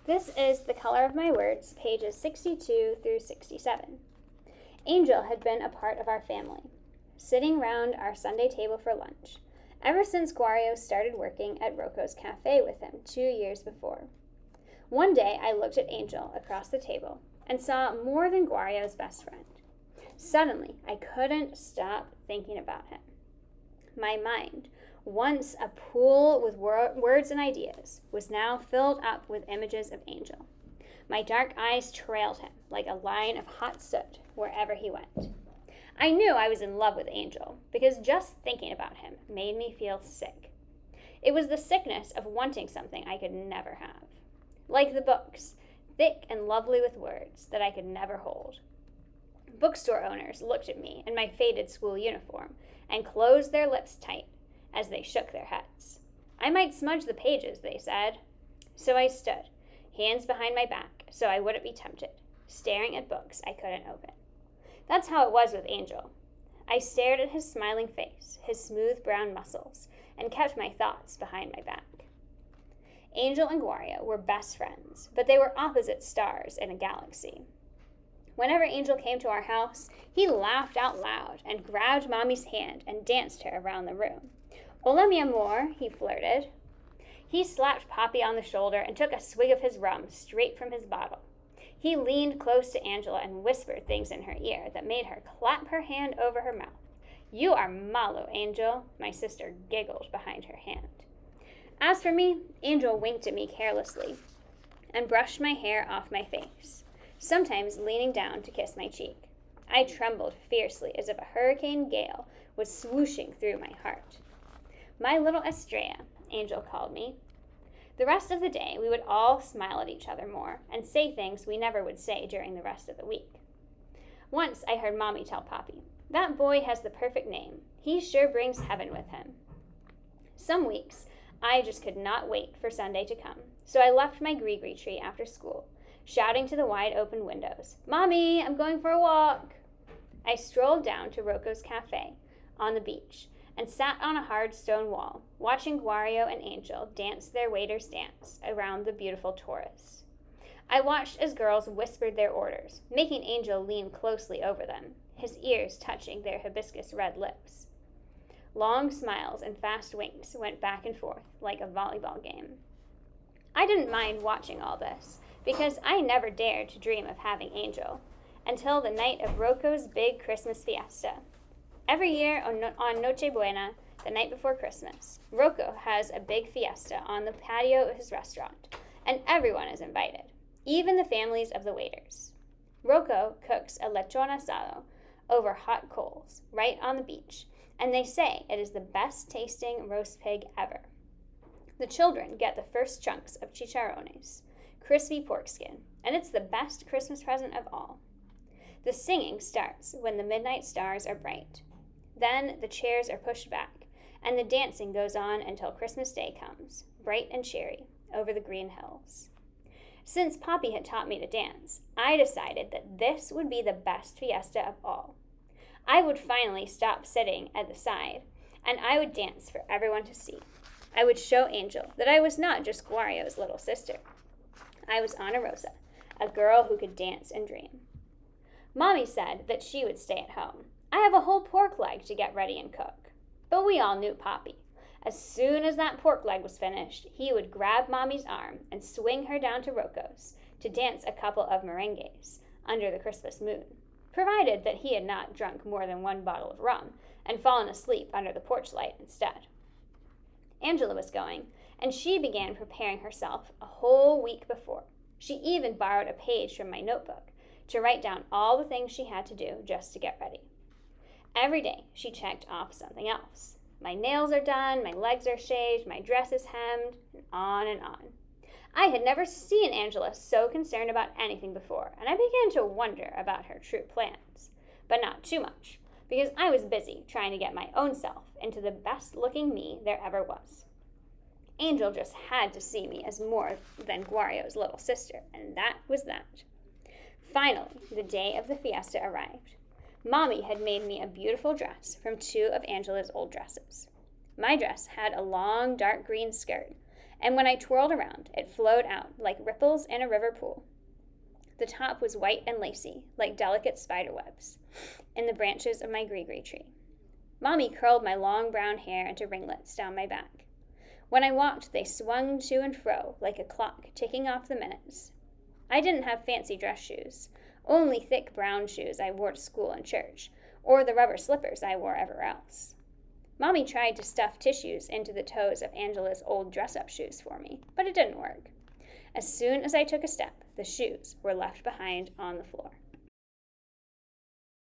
This is The Color of My Words, pages 62 through 67. Angel had been a part of our family, sitting round our Sunday table for lunch, ever since Guario started working at Rocco's Cafe with him 2 years before. One day I looked at Angel across the table and saw more than Guario's best friend. Suddenly, I couldn't stop thinking about him. My mind, once a pool with words and ideas, was now filled up with images of Angel. My dark eyes trailed him like a line of hot soot wherever he went. I knew I was in love with Angel because just thinking about him made me feel sick. It was the sickness of wanting something I could never have. Like the books, thick and lovely with words that I could never hold. Bookstore owners looked at me in my faded school uniform and closed their lips tight as they shook their heads. I might smudge the pages, they said. So I stood, hands behind my back so I wouldn't be tempted, staring at books I couldn't open. That's how it was with Angel. I stared at his smiling face, his smooth brown muscles, and kept my thoughts behind my back. Angel and Guario were best friends, but they were opposite stars in a galaxy. Whenever Angel came to our house, he laughed out loud and grabbed Mommy's hand and danced her around the room. Hola, mi amor, he flirted. He slapped Poppy on the shoulder and took a swig of his rum straight from his bottle. He leaned close to Angela and whispered things in her ear that made her clap her hand over her mouth. You are malo, Angel, my sister giggled behind her hand. As for me, Angel winked at me carelessly and brushed my hair off my face, sometimes leaning down to kiss my cheek. I trembled fiercely as if a hurricane gale was swooshing through my heart. My little Estrella, Angel called me. The rest of the day, we would all smile at each other more and say things we never would say during the rest of the week. Once I heard Mommy tell Poppy, "That boy has the perfect name. He sure brings heaven with him." Some weeks, I just could not wait for Sunday to come, so I left my gree-gree tree after school, shouting to the wide-open windows, "Mommy, I'm going for a walk." I strolled down to Rocco's Cafe on the beach and sat on a hard stone wall, watching Guario and Angel dance their waiter's dance around the beautiful Taurus. I watched as girls whispered their orders, making Angel lean closely over them, his ears touching their hibiscus red lips. Long smiles and fast winks went back and forth like a volleyball game. I didn't mind watching all this, because I never dared to dream of having Angel, until the night of Rocco's big Christmas fiesta. Every year on Noche Buena, the night before Christmas, Rocco has a big fiesta on the patio of his restaurant, and everyone is invited, even the families of the waiters. Rocco cooks a lechon asado over hot coals right on the beach, and they say it is the best tasting roast pig ever. The children get the first chunks of chicharrones, crispy pork skin, and it's the best Christmas present of all. The singing starts when the midnight stars are bright. Then the chairs are pushed back, and the dancing goes on until Christmas Day comes, bright and cheery, over the green hills. Since Poppy had taught me to dance, I decided that this would be the best fiesta of all. I would finally stop sitting at the side, and I would dance for everyone to see. I would show Angel that I was not just Guario's little sister. I was Ana Rosa, a girl who could dance and dream. Mommy said that she would stay at home. I have a whole pork leg to get ready and cook. But we all knew Poppy. As soon as that pork leg was finished, he would grab Mommy's arm and swing her down to Rocco's to dance a couple of merengues under the Christmas moon, provided that he had not drunk more than 1 bottle of rum and fallen asleep under the porch light instead. Angela was going, and she began preparing herself a whole week before. She even borrowed a page from my notebook to write down all the things she had to do just to get ready. Every day, she checked off something else. My nails are done, my legs are shaved, my dress is hemmed, and on and on. I had never seen Angela so concerned about anything before, and I began to wonder about her true plans. But not too much, because I was busy trying to get my own self into the best-looking me there ever was. Angel just had to see me as more than Guario's little sister, and that was that. Finally, the day of the fiesta arrived. Mommy had made me a beautiful dress from 2 of Angela's old dresses. My dress had a long dark green skirt, and when I twirled around, it flowed out like ripples in a river pool. The top was white and lacy, like delicate spider webs, in the branches of my gree-gree tree. Mommy curled my long brown hair into ringlets down my back. When I walked, they swung to and fro like a clock ticking off the minutes. I didn't have fancy dress shoes, only thick brown shoes I wore to school and church, or the rubber slippers I wore ever else. Mommy tried to stuff tissues into the toes of Angela's old dress-up shoes for me, but it didn't work. As soon as I took a step, the shoes were left behind on the floor.